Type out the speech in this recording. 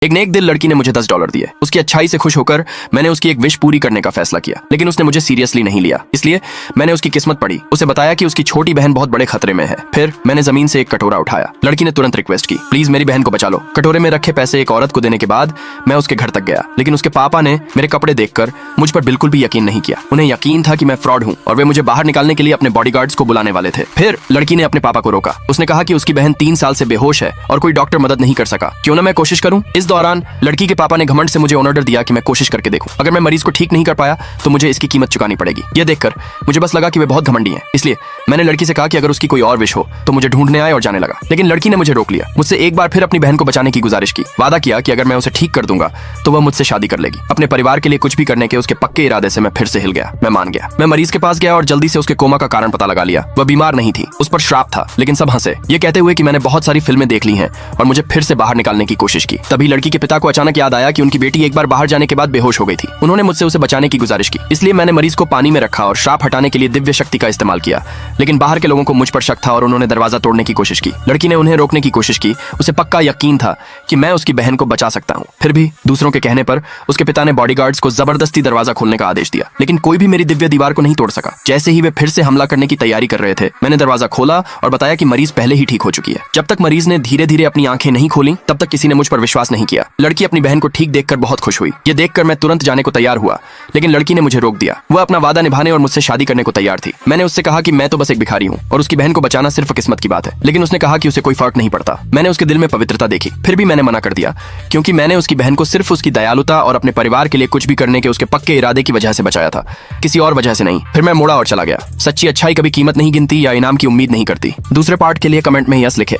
एक नेक दिल लड़की ने मुझे $10 दिए। उसकी अच्छाई से खुश होकर मैंने उसकी एक विश पूरी करने का फैसला किया, लेकिन उसने मुझे सीरियसली नहीं लिया। इसलिए मैंने उसकी किस्मत पढ़ी, उसे बताया कि उसकी छोटी बहन बहुत बड़े खतरे में है। फिर मैंने जमीन से एक कटोरा उठाया। लड़की ने तुरंत रिक्वेस्ट की, प्लीज मेरी बहन को बचा लो। कटोरे में रखे पैसे एक औरत को देने के बाद मैं उसके घर तक गया, लेकिन उसके पापा ने मेरे कपड़े देखकर मुझ पर बिल्कुल भी यकीन नहीं किया। उन्हें यकीन था कि मैं फ्रॉड हूँ और वे मुझे बाहर निकालने के लिए अपने बॉडीगार्ड्स को बुलाने वाले थे। फिर लड़की ने अपने पापा को रोका। उसने कहा कि उसकी बहन 3 साल से बेहोश है और कोई डॉक्टर मदद नहीं कर सका, क्यों ना मैं कोशिश करूं। इस दौरान लड़की के पापा ने घमंड से मुझे ऑर्डर दिया कि मैं कोशिश करके देखूं। अगर मैं मरीज को ठीक नहीं कर पाया तो मुझे इसकी कीमत चुकानी पड़ेगी। यह देखकर मुझे बस लगा कि वे बहुत घमंडी हैं, इसलिए मैंने लड़की से कहा कि अगर उसकी कोई और विश हो तो मुझे ढूंढने आए और जाने लगा। लेकिन लड़की ने मुझे रोक लिया, मुझसे एक बार फिर अपनी बहन को बचाने की गुजारिश की। वादा किया कि अगर मैं उसे ठीक कर दूंगा तो वह मुझसे शादी कर लेगी। अपने परिवार के लिए कुछ भी करने के उसके पक्के इरादे से मैं फिर से हिल गया। मैं मान गया। मैं मरीज के पास गया और जल्दी से उसके कोमा का कारण पता लगा लिया। वह बीमार नहीं थी, उस पर श्राप था, लेकिन सब हंसे, ये कहते हुए कि मैंने बहुत सारी फिल्में देख ली हैं और मुझे फिर से बाहर निकालने की कोशिश की। तभी लड़की के पिता को अचानक याद आया कि उनकी बेटी एक बार बाहर जाने के बाद बेहोश हो गई थी। उन्होंने मुझसे उसे बचाने की गुजारिश की, इसलिए मैंने मरीज को पानी में रखा और श्राप हटाने के लिए दिव्य शक्ति का इस्तेमाल किया। लेकिन बाहर के लोगों को मुझ पर शक था और उन्होंने दरवाजा तोड़ने की कोशिश की। लड़की ने उन्हें रोकने की कोशिश की। उसे पक्का यकीन था कि मैं उसकी बहन को बचा सकता हूँ। फिर भी दूसरों के कहने पर उसके पिता ने बॉडीगार्ड्स को जबरदस्ती दरवाजा खोलने का आदेश दिया, लेकिन कोई भी मेरी दिव्य दीवार को नहीं तोड़ सका। जैसे ही वे फिर से हमला करने की तैयारी कर रहे थे, मैंने दरवाजा खोला और बताया कि मरीज पहले ही ठीक हो चुकी है। जब तक मरीज ने धीरे धीरे अपनी आंखें नहीं खोली, तब तक किसी ने मुझ पर विश्वास नहीं किया। लड़की अपनी बहन को ठीक देखकर बहुत खुश हुई। ये देखकर मैं तुरंत जाने को तैयार हुआ, लेकिन लड़की ने मुझे रोक दिया। वह अपना वादा निभाने और मुझसे शादी करने को तैयार थी। मैंने उससे कहा कि मैं तो बस एक भिखारी हूँ और उसकी बहन को बचाना सिर्फ किस्मत की बात है, लेकिन उसने कहा कि उसे कोई फर्क नहीं पड़ता। मैंने उसके दिल में पवित्रता देखी। फिर भी मैंने मना कर दिया, क्योंकि मैंने उसकी बहन को सिर्फ उसकी दयालुता और अपने परिवार के लिए कुछ भी करने के उसके पक्के इरादे की वजह से बचाया था, किसी और वजह से नहीं। फिर मैं मुड़ा और चला गया। सच्ची अच्छाई कभी कीमत नहीं गिनती या इनाम की उम्मीद नहीं करती। दूसरे पार्ट के लिए कमेंट में यस लिखे।